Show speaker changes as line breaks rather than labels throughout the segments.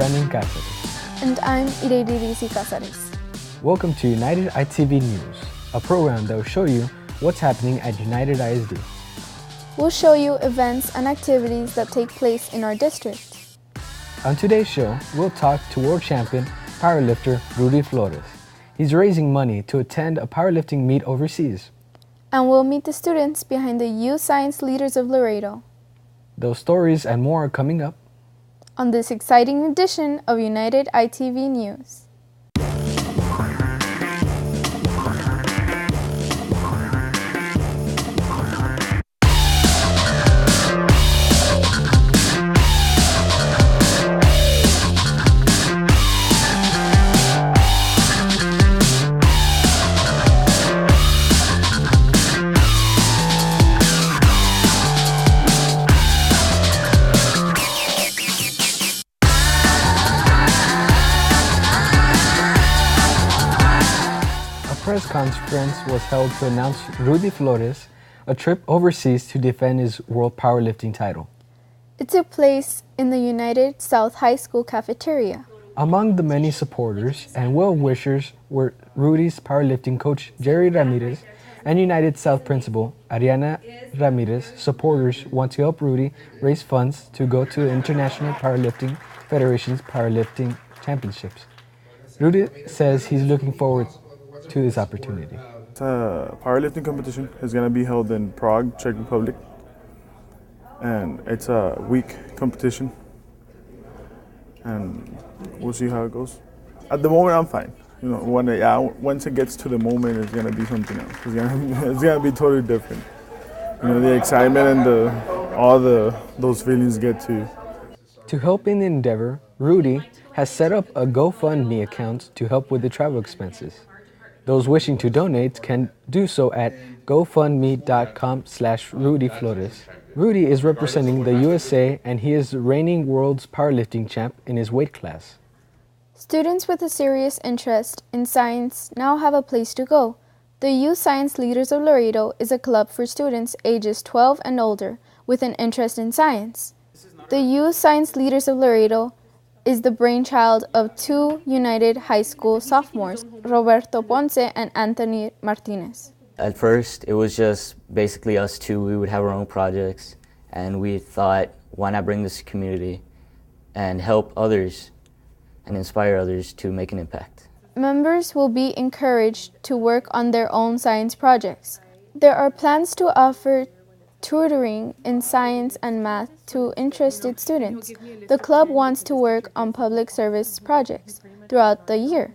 Benjamin Cáceres.
And I'm Ireidirici Cáceres.
Welcome to United ITV News, a program that will show you what's happening at United ISD.
We'll show you events and activities that take place in our district.
On today's show, we'll talk to world champion powerlifter Rudy Flores. He's raising money to attend a powerlifting meet overseas.
And we'll meet the students behind the Youth Science Leaders of Laredo.
Those stories and more are coming up
on this exciting edition of United ITV News.
A press conference was held to announce Rudy Flores a trip overseas to defend his world powerlifting title.
It took place in the United South High School cafeteria.
Among the many supporters and well-wishers were Rudy's powerlifting coach Jerry Ramirez and United South principal Ariana Ramirez. Supporters want to help Rudy raise funds to go to the International Powerlifting Federation's Powerlifting Championships. Rudy says he's looking forward to this opportunity.
The powerlifting competition is going to be held in Prague, Czech Republic, and it's a week competition, and we'll see how it goes. At the moment, I'm fine. You know, once it gets to the moment, it's going to be something else. It's going to be totally different. You know, the excitement and those feelings get to.
To help in the endeavor, Rudy has set up a GoFundMe account to help with the travel expenses. Those wishing to donate can do so at gofundme.com/Rudy Flores. Rudy is representing the USA and he is the reigning world's powerlifting champ in his weight class.
Students with a serious interest in science now have a place to go. The Youth Science Leaders of Laredo is a club for students ages 12 and older with an interest in science. The Youth Science Leaders of Laredo is the brainchild of two United High School sophomores, Roberto Ponce and Anthony Martinez.
At first, it was just basically us two. We would have our own projects, and we thought, why not bring this community and help others and inspire others to make an impact.
Members will be encouraged to work on their own science projects. There are plans to offer tutoring in science and math to interested students. The club wants to work on public service projects throughout the year,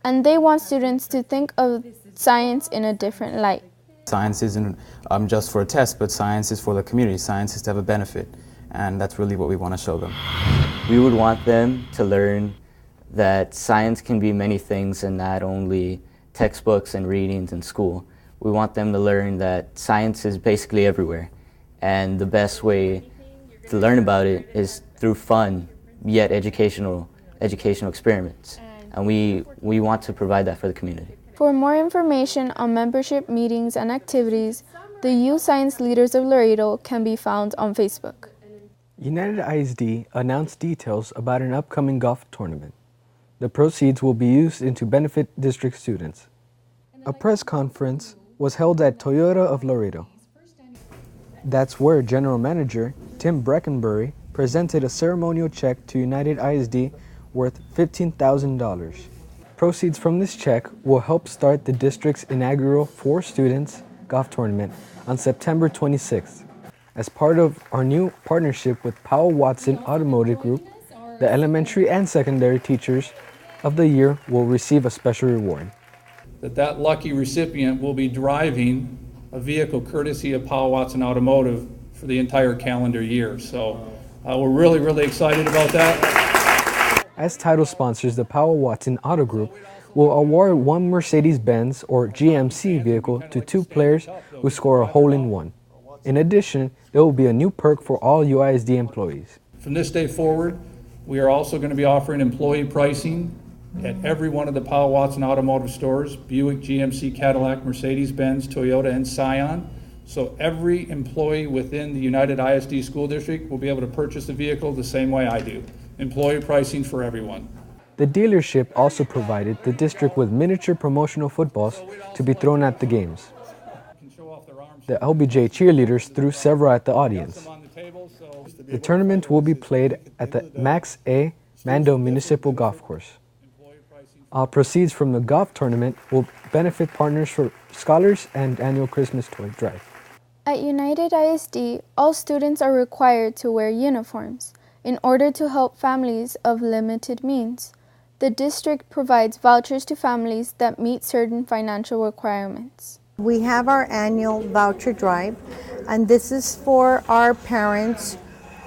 and they want students to think of science in a different light.
Science isn't just for a test, but science is for the community. Science is to have a benefit, and that's really what we want to show them.
We would want them to learn that science can be many things and not only textbooks and readings in school. We want them to learn that science is basically everywhere, and the best way to learn about it is through fun, yet educational experiments. And we want to provide that for the community.
For more information on membership meetings and activities, the Youth Science Leaders of Laredo can be found on Facebook.
United ISD announced details about an upcoming golf tournament. The proceeds will be used to benefit district students. A press conference was held at Toyota of Laredo. That's where General Manager Tim Breckenbury presented a ceremonial check to United ISD worth $15,000. Proceeds from this check will help start the district's inaugural 4 students golf tournament on September 26th. As part of our new partnership with Powell Watson Automotive Group, the elementary and secondary teachers of the year will receive a special reward.
That lucky recipient will be driving a vehicle courtesy of Powell Watson Automotive for the entire calendar year. So we're really excited about that.
As title sponsors, the Powell Watson Auto Group will award 1 Mercedes-Benz or GMC vehicle to 2 players who score a hole-in-one. In addition, there will be a new perk for all UISD employees.
From this day forward, we are also going to be offering employee pricing at every one of the Powell Watson Automotive stores, Buick, GMC, Cadillac, Mercedes-Benz, Toyota, and Scion. So every employee within the United ISD School District will be able to purchase the vehicle the same way I do. employee pricing for everyone.
The dealership also provided the district with miniature promotional footballs to be thrown at the games. The LBJ cheerleaders threw several at the audience. The tournament will be played at the Max A. Mando Municipal Golf Course. All proceeds from the golf tournament will benefit Partners for Scholars and annual Christmas toy drive.
At United ISD, all students are required to wear uniforms in order to help families of limited means. The district provides vouchers to families that meet certain financial requirements.
We have our annual voucher drive, and this is for our parents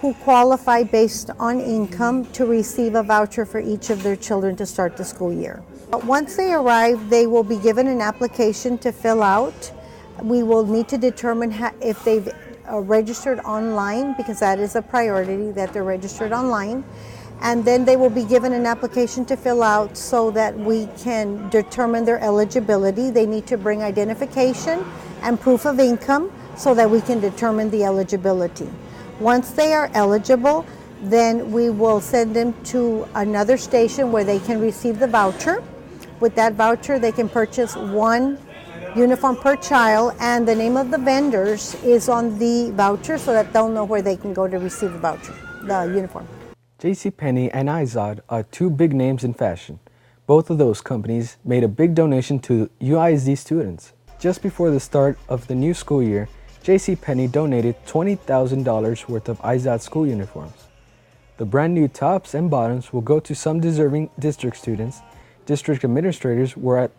who qualify based on income to receive a voucher for each of their children to start the school year. But once they arrive, they will be given an application to fill out. We will need to determine if they've registered online, because that is a priority that they're registered online. And then they will be given an application to fill out so that we can determine their eligibility. They need to bring identification and proof of income so that we can determine the eligibility. Once they are eligible, then we will send them to another station where they can receive the voucher. With that voucher, they can purchase one uniform per child, and the name of the vendors is on the voucher so that they'll know where they can go to receive the voucher, the uniform.
JCPenney and Izod are two big names in fashion. Both of those companies made a big donation to UISD students. Just before the start of the new school year, JCPenney donated $20,000 worth of Izod school uniforms. The brand new tops and bottoms will go to some deserving district students. District administrators were at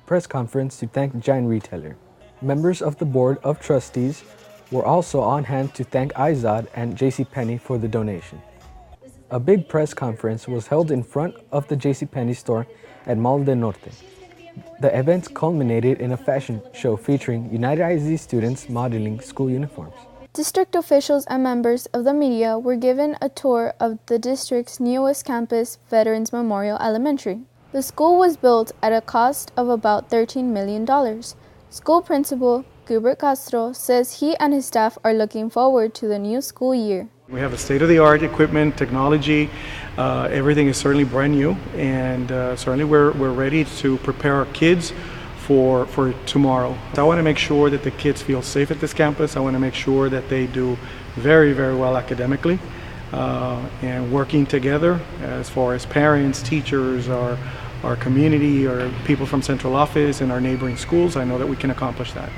press conference to thank the giant retailer. Members of the Board of Trustees were also on hand to thank Izod and JCPenney for the donation. A big press conference was held in front of the JCPenney store at Mall del Norte. The event culminated in a fashion show featuring United ISD students modeling school uniforms.
District officials and members of the media were given a tour of the district's newest campus, Veterans Memorial Elementary. The school was built at a cost of about $13 million. School principal Gilbert Castro says he and his staff are looking forward to the new school year.
We have a state-of-the-art equipment, technology. Everything is certainly brand new, and certainly we're ready to prepare our kids for tomorrow. I want to make sure that the kids feel safe at this campus. I want to make sure that they do very, very well academically, and working together as far as parents, teachers, our community, or people from central office and our neighboring schools. I know that we can accomplish that.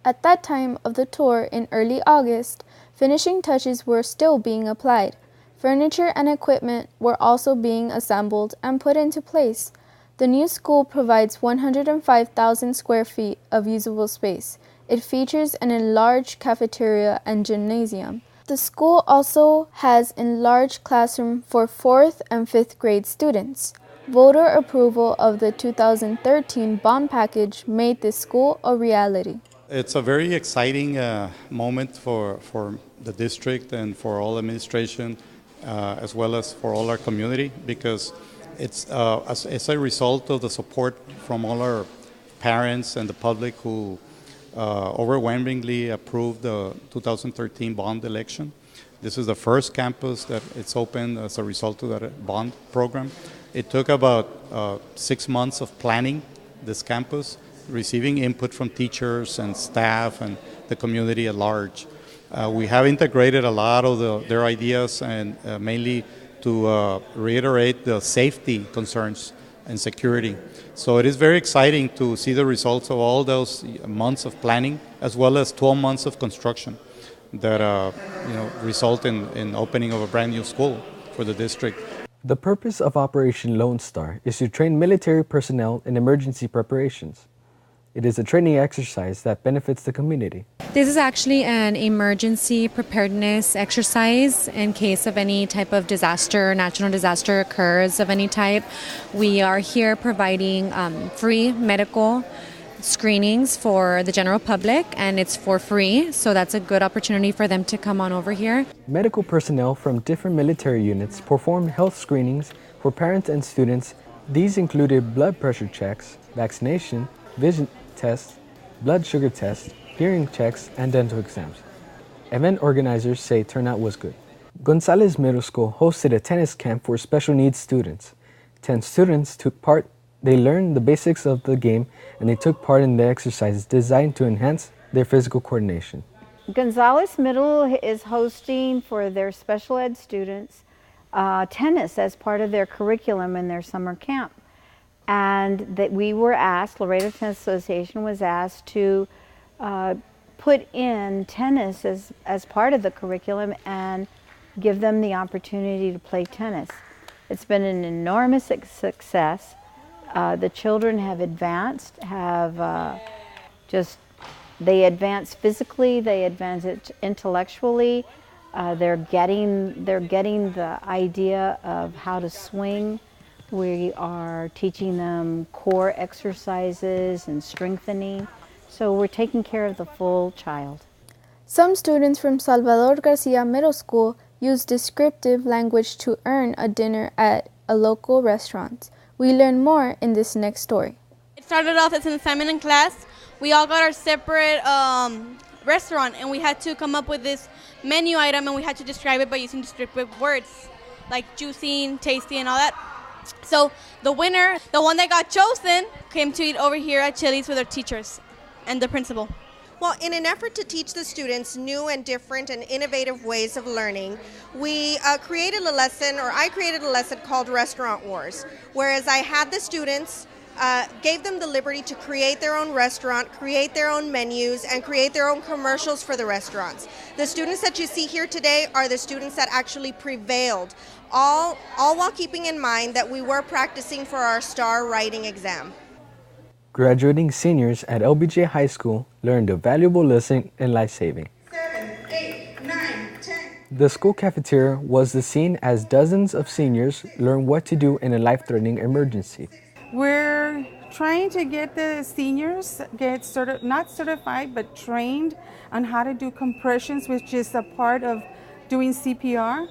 At that time of the tour in early August, finishing touches were still being applied. Furniture and equipment were also being assembled and put into place. The new school provides 105,000 square feet of usable space. It features an enlarged cafeteria and gymnasium. The school also has enlarged classroom for 4th and 5th grade students. Voter approval of the 2013 bond package made this school a reality.
It's a very exciting moment for the district and for all administration, as well as for all our community, because it's a result of the support from all our parents and the public who overwhelmingly approved the 2013 bond election. This is the first campus that it's opened as a result of that bond program. It took about 6 months of planning this campus, receiving input from teachers and staff and the community at large. We have integrated a lot of their ideas, and mainly to reiterate the safety concerns and security. So it is very exciting to see the results of all those months of planning, as well as 12 months of construction that result in opening of a brand new school for the district.
The purpose of Operation Lone Star is to train military personnel in emergency preparations. It is a training exercise that benefits the community.
This is actually an emergency preparedness exercise in case of any type of disaster, natural disaster occurs of any type. We are here providing free medical screenings for the general public, and it's for free, so that's a good opportunity for them to come on over here.
Medical personnel from different military units perform health screenings for parents and students. These included blood pressure checks, vaccination, vision tests, blood sugar tests, hearing checks, and dental exams. Event organizers say turnout was good. Gonzalez Middle School hosted a tennis camp for special needs students. 10 students took part. They learned the basics of the game and they took part in the exercises designed to enhance their physical coordination.
Gonzalez Middle is hosting for their special ed students tennis as part of their curriculum in their summer camp. And that we were asked, Laredo Tennis Association was asked to put in tennis as part of the curriculum and give them the opportunity to play tennis. It's been an enormous success. The children have advanced, they advance physically, they advance intellectually. They're getting the idea of how to swing. We are teaching them core exercises and strengthening. So we're taking care of the full child.
Some students from Salvador Garcia Middle School use descriptive language to earn a dinner at a local restaurant. We learn more in this next story.
It started off as an assignment in class. We all got our separate restaurant and we had to come up with this menu item and we had to describe it by using descriptive words like juicy, tasty, and all that. So the winner, the one that got chosen, came to eat over here at Chili's with our teachers and the principal.
Well, in an effort to teach the students new and different and innovative ways of learning, we I created a lesson called Restaurant Wars, whereas I had the students, gave them the liberty to create their own restaurant, create their own menus, and create their own commercials for the restaurants. The students that you see here today are the students that actually prevailed, all while keeping in mind that we were practicing for our STAR writing exam.
Graduating seniors at LBJ High School learned a valuable lesson in life-saving.
7, 8, 9, 10.
The school cafeteria was the scene as dozens of seniors learned what to do in a life-threatening emergency.
We're trying to get the seniors not certified, but trained on how to do compressions, which is a part of doing CPR,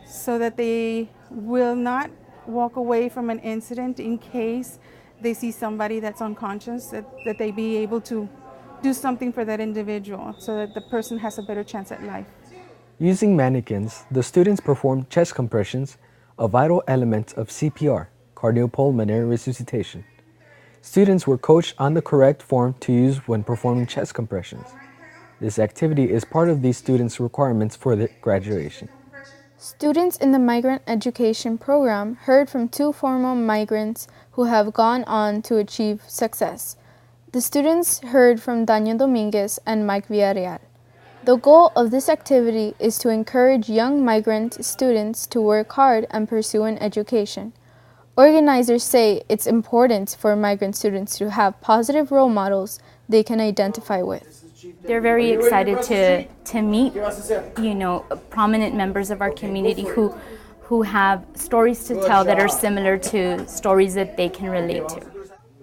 so that they will not walk away from an incident in case they see somebody that's unconscious, that they be able to do something for that individual so that the person has a better chance at life.
Using mannequins, the students performed chest compressions, a vital element of CPR, cardiopulmonary resuscitation. Students were coached on the correct form to use when performing chest compressions. This activity is part of these students' requirements for their graduation.
Students in the migrant education program heard from 2 former migrants who have gone on to achieve success. The students heard from Daniel Dominguez and Mike Villarreal. The goal of this activity is to encourage young migrant students to work hard and pursue an education. Organizers say it's important for migrant students to have positive role models they can identify with.
They're very excited to meet, prominent members of our community who have stories to tell that are similar to stories that they can relate to.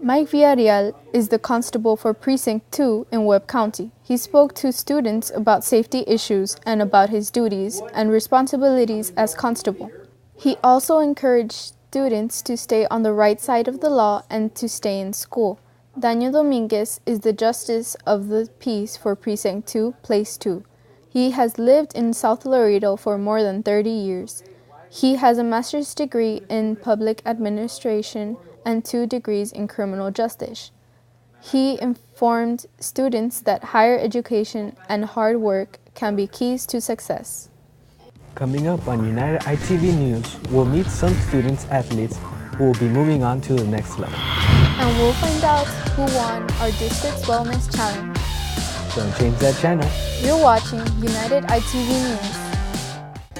Mike Villarreal is the constable for Precinct 2 in Webb County. He spoke to students about safety issues and about his duties and responsibilities as constable. He also encouraged students to stay on the right side of the law and to stay in school. Daniel Dominguez is the Justice of the Peace for Precinct 2, Place 2. He has lived in South Laredo for more than 30 years. He has a master's degree in public administration and 2 degrees in criminal justice. He informed students that higher education and hard work can be keys to success.
Coming up on United ITV News, we'll meet some students-athletes who will be moving on to the next level.
And we'll find out who won our district's wellness challenge.
Don't change that channel.
You're watching United ITV News.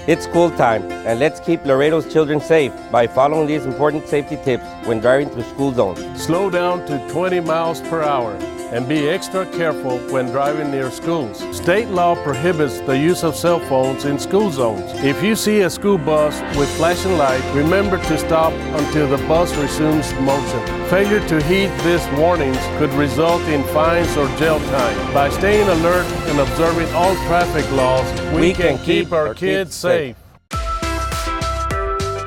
It's school time, and let's keep Laredo's children safe by following these important safety tips when driving through school zones.
Slow down to 20 miles per hour and be extra careful when driving near schools. State law prohibits the use of cell phones in school zones. If you see a school bus with flashing light, remember to stop until the bus resumes motion. Failure to heed these warnings could result in fines or jail time. By staying alert and observing all traffic laws, we can keep our kids safe.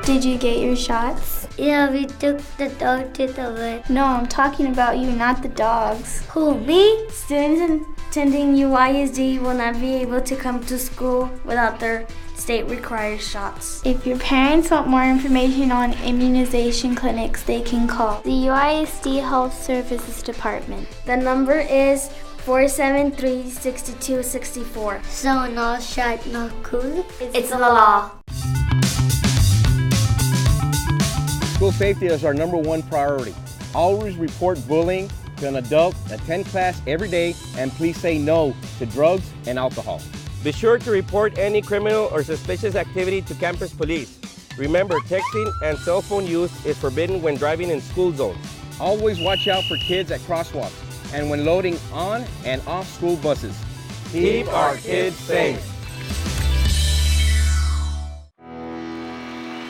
Did you get your shots?
Yeah, we took the dog to the vet.
No, I'm talking about you, not the dogs.
Who, me?
Students attending UISD will not be able to come to school without their
State requires shots.
If your parents want more information on immunization clinics, they can call the UISD Health Services Department.
The number is 473-6264. So no shot, no cool. It's the law.
School safety is our #1 priority. Always report bullying to an adult, attend class every day, and please say no to drugs and alcohol. Be sure to report any criminal or suspicious activity to campus police. Remember, texting and cell phone use is forbidden when driving in school zones. Always watch out for kids at crosswalks and when loading on and off school buses. Keep our kids safe.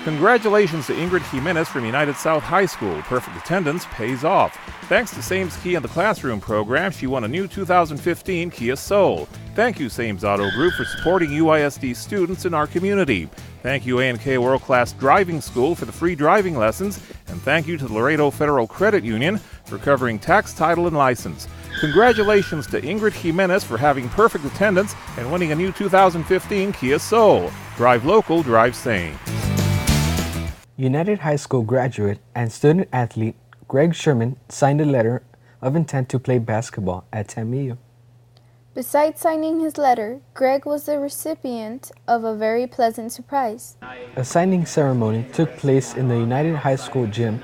Congratulations to Ingrid Jimenez from United South High School. Perfect attendance pays off. Thanks to Sames Key and the Classroom program, she won a new 2015 Kia Soul. Thank you, Sames Auto Group, for supporting UISD students in our community. Thank you, A&K World Class Driving School, for the free driving lessons. And thank you to the Laredo Federal Credit Union for covering tax, title, and license. Congratulations to Ingrid Jimenez for having perfect attendance and winning a new 2015 Kia Soul. Drive local, drive sane.
United High School graduate and student athlete Greg Sherman signed a letter of intent to play basketball at TAMU.
Besides signing his letter, Greg was the recipient of a very pleasant surprise.
A signing ceremony took place in the United High School gym.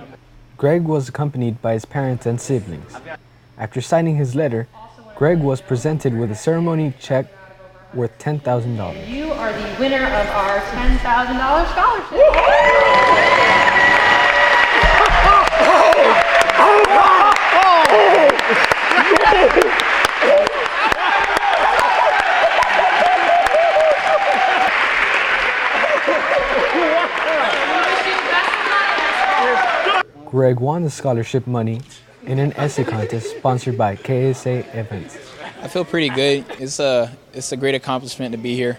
Greg was accompanied by his parents and siblings. After signing his letter, Greg was presented with a ceremony check worth $10,000.
You are the winner of our $10,000 scholarship.
Greg won the scholarship money in an essay contest sponsored by KSA Events.
I feel pretty good. It's a great accomplishment to be here,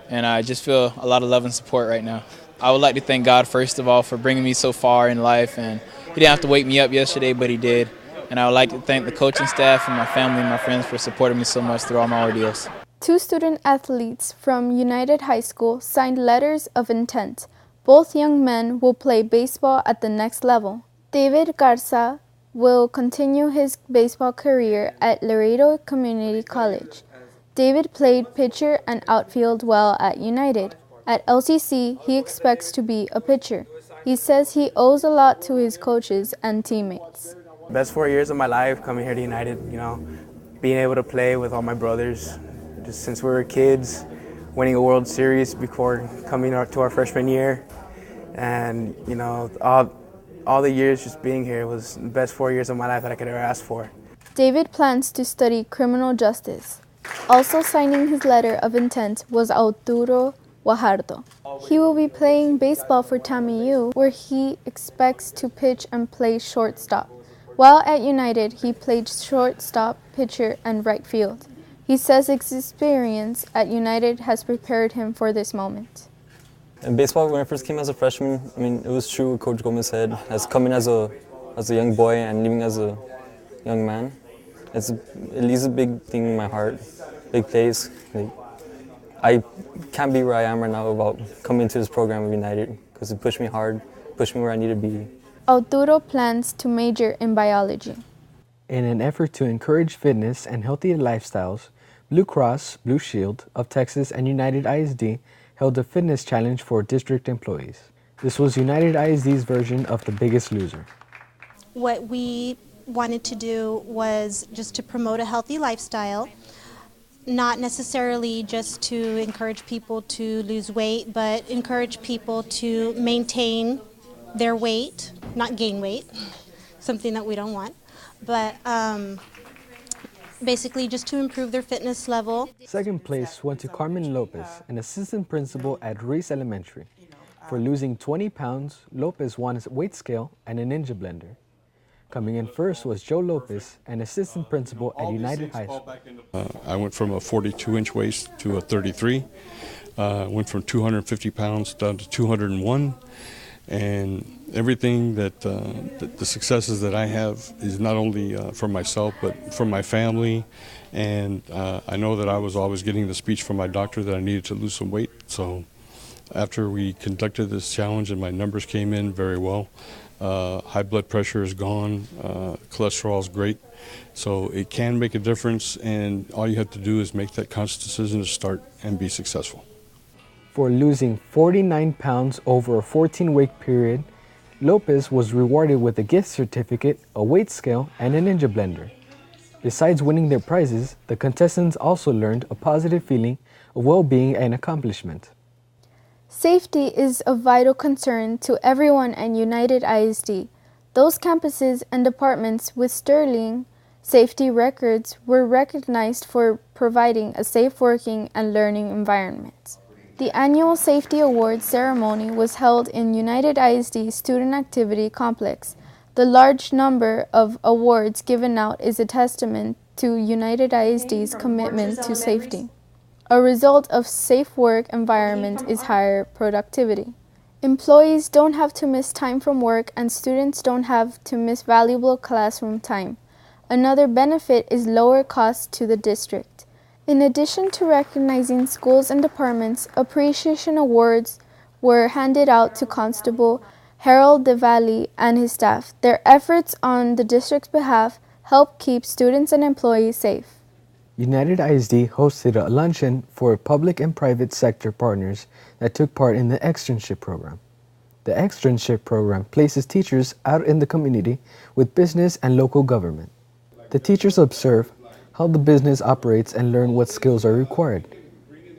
and I just feel a lot of love and support right now. I would like to thank God, first of all, for bringing me so far in life, and He didn't have to wake me up yesterday, but He did. And I would like to thank the coaching staff and my family and my friends for supporting me so much through all my ordeals.
2 student athletes from United High School signed letters of intent. Both young men will play baseball at the next level. David Garza will continue his baseball career at Laredo Community College. David played pitcher and outfield well at United. At LCC, he expects to be a pitcher. He says he owes a lot to his coaches and teammates.
Best 4 years of my life coming here to United, being able to play with all my brothers, just since we were kids, winning a World Series before coming to our freshman year, and all the years just being here was the best 4 years of my life that I could ever ask for.
David plans to study criminal justice. Also signing his letter of intent was Arturo Guajardo. He will be playing baseball for TAMU, where he expects to pitch and play shortstop. While at United, he played shortstop, pitcher, and right field. He says his experience at United has prepared him for this moment.
In baseball, when I first came as a freshman, it was true what Coach Gomez said. As coming as a young boy and leaving as a young man, it leaves a big thing in my heart, big place. I can't be where I am right now without coming to this program with United, because it pushed me hard, pushed me where I need to be.
Arturo plans to major in biology.
In an effort to encourage fitness and healthy lifestyles, Blue Cross Blue Shield of Texas and United ISD held a fitness challenge for district employees. This was United ISD's version of The Biggest Loser.
What we wanted to do was just to promote a healthy lifestyle, not necessarily just to encourage people to lose weight, but encourage people to maintain their weight, not gain weight, something that we don't want, but basically just to improve their fitness level.
Second place went to Carmen Lopez, an assistant principal at Reese Elementary. For losing 20 pounds, Lopez won a weight scale and a Ninja blender. Coming in first was Joe Lopez, an assistant principal at United High School.
I went from a 42-inch waist to a 33. Went from 250 pounds down to 201. And everything that the successes that I have is not only for myself, but for my family. And I know that I was always getting the speech from my doctor that I needed to lose some weight. So After we conducted this challenge and my numbers came in very well, high blood pressure is gone, cholesterol is great. So it can make a difference, and all you have to do is make that conscious decision to start and be successful.
For losing 49 pounds over a 14-week period, Lopez was rewarded with a gift certificate, a weight scale, and a Ninja blender. Besides winning their prizes, the contestants also learned a positive feeling of well-being and accomplishment.
Safety is a vital concern to everyone at United ISD. Those campuses and departments with sterling safety records were recognized for providing a safe working and learning environment. The annual Safety Awards ceremony was held in United ISD Student Activity Complex. The large number of awards given out is a testament to United ISD's commitment to safety. A result of safe work environment is higher productivity. Employees don't have to miss time from work, and students don't have to miss valuable classroom time. Another benefit is lower costs to the district. In addition to recognizing schools and departments, appreciation awards were handed out to Constable Harold DeValley and his staff. Their efforts on the district's behalf help keep students and employees safe.
United ISD hosted a luncheon for public and private sector partners that took part in the externship program. The externship program places teachers out in the community with business and local government. The teachers observe how the business operates and learn what skills are required.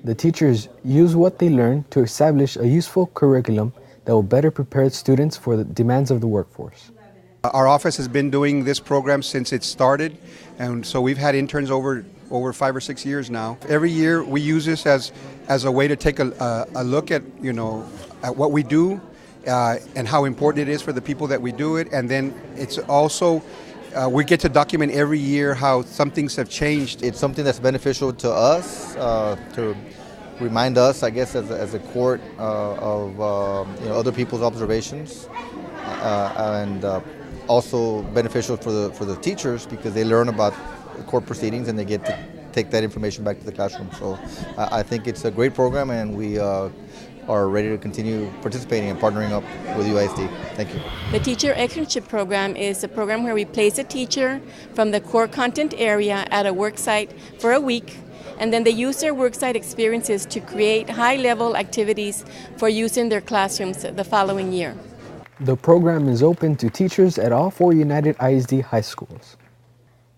The teachers use what they learn to establish a useful curriculum that will better prepare students for the demands of the workforce.
Our office has been doing this program since it started, and so we've had interns over 5 or 6 years now. Every year we use this as a way to take a look at, at what we do and how important it is for the people that we do it, and then it's also we get to document every year how some things have changed.
It's something that's beneficial to us, to remind us, I guess, as a court of other people's observations, and also beneficial for the teachers because they learn about court proceedings and they get to take that information back to the classroom. So I think it's a great program, and we are ready to continue participating and partnering up with UISD. Thank you.
The Teacher Externship Program is a program where we place a teacher from the core content area at a work site for a week, and then they use their worksite experiences to create high-level activities for use in their classrooms the following year.
The program is open to teachers at all 4 United ISD high schools.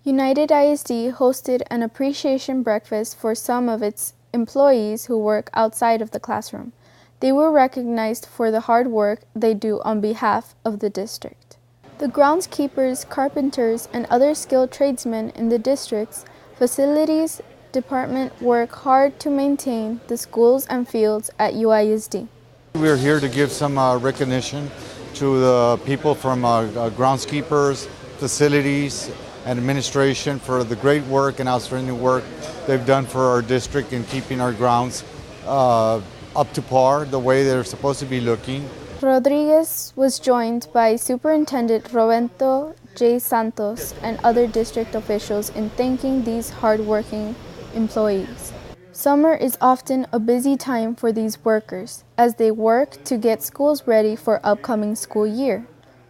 United ISD hosted an appreciation breakfast for some of its employees who work outside of the classroom. They were recognized for the hard work they do on behalf of the district. The groundskeepers, carpenters, and other skilled tradesmen in the district's facilities department work hard to maintain the schools and fields at UISD.
We're here to give some recognition to the people from groundskeepers, facilities, and administration for the great work and outstanding work they've done for our district in keeping our grounds up to par, the way they're supposed to be looking.
Rodriguez was joined by Superintendent Roberto J. Santos and other district officials in thanking these hardworking employees. Summer is often a busy time for these workers as they work to get schools ready for upcoming school year.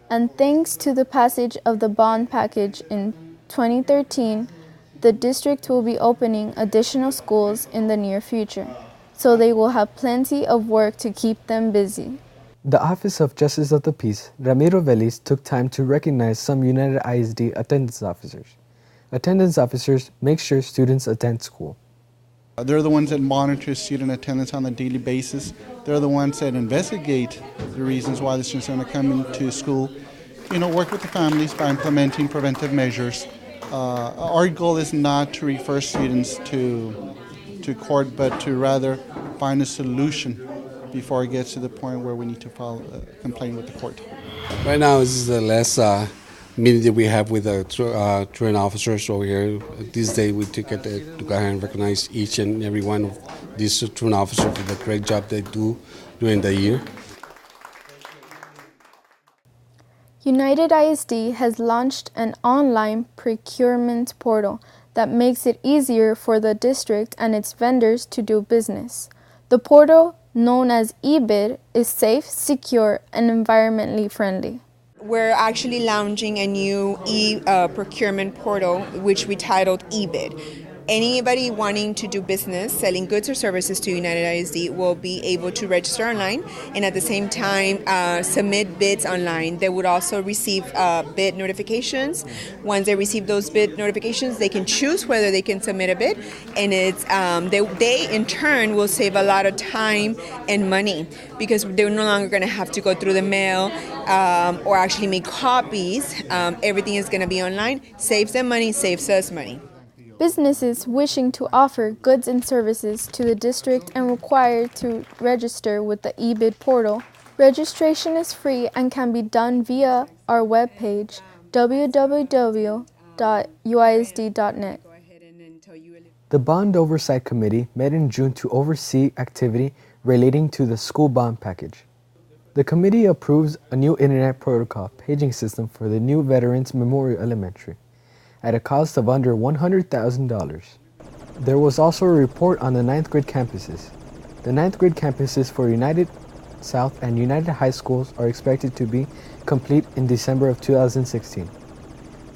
And thanks to the passage of the bond package in 2013, the district will be opening additional schools in the near future, so they will have plenty of work to keep them busy.
The Office of Justice of the Peace, Ramiro Vélez, took time to recognize some United ISD attendance officers. Attendance officers make sure students attend school.
They're the ones that monitor student attendance on a daily basis. They're the ones that investigate the reasons why the students are not coming to school. Work with the families by implementing preventive measures. Our goal is not to refer students to court, but to rather find a solution before it gets to the point where we need to file a complaint with the court.
Right now, this is the last meeting that we have with the truant officers over here. This day we took it to go ahead and recognize each and every one of these truant officers for the great job they do during the year.
United ISD has launched an online procurement portal that makes it easier for the district and its vendors to do business. The portal known as eBid, is safe, secure, and environmentally friendly.
We're actually launching a new procurement portal, which we titled eBid. Anybody wanting to do business, selling goods or services to United ISD will be able to register online and at the same time submit bids online. They would also receive bid notifications. Once they receive those bid notifications, they can choose whether they can submit a bid, and it's they in turn will save a lot of time and money because they're no longer going to have to go through the mail or actually make copies. Everything is going to be online. Saves them money, saves us money.
Businesses wishing to offer goods and services to the district and required to register with the eBid portal. Registration is free and can be done via our webpage, www.uisd.net.
The Bond Oversight Committee met in June to oversee activity relating to the school bond package. The committee approves a new Internet Protocol paging system for the new Veterans Memorial Elementary at a cost of under $100,000. There was also a report on the 9th grade campuses. The 9th grade campuses for United South and United High Schools are expected to be complete in December of 2016.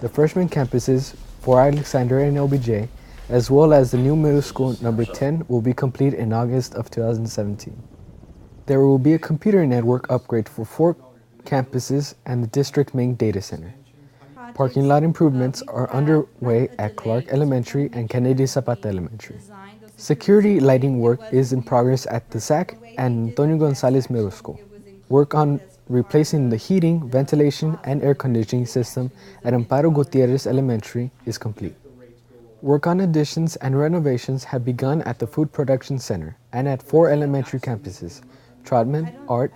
The freshman campuses for Alexander and OBJ, as well as the new middle school number 10, will be complete in August of 2017. There will be a computer network upgrade for 4 campuses and the district main data center. Parking lot improvements are underway at Clark Elementary and Kennedy Zapata Elementary. Security lighting work is in progress at the SAC and Antonio Gonzalez Middle School. Work on replacing the heating, ventilation, and air conditioning system at Amparo Gutierrez Elementary is complete. Work on additions and renovations have begun at the Food Production Center and at 4 elementary campuses, Trotman, Art,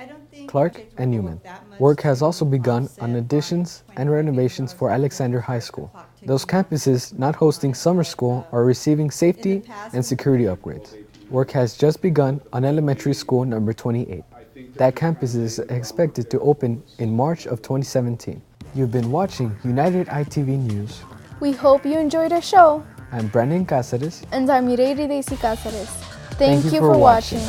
Clark, and Newman. Work has also begun on additions and renovations for Alexander High School. Those campuses not hosting summer school are receiving safety and security upgrades. Work has just begun on elementary school number 28. That campus is expected to open in March of 2017. You've been watching United ITV News.
We hope you enjoyed our show.
I'm Brandon Cáceres.
And I'm Mireille Daisy Cáceres. Thank you for watching.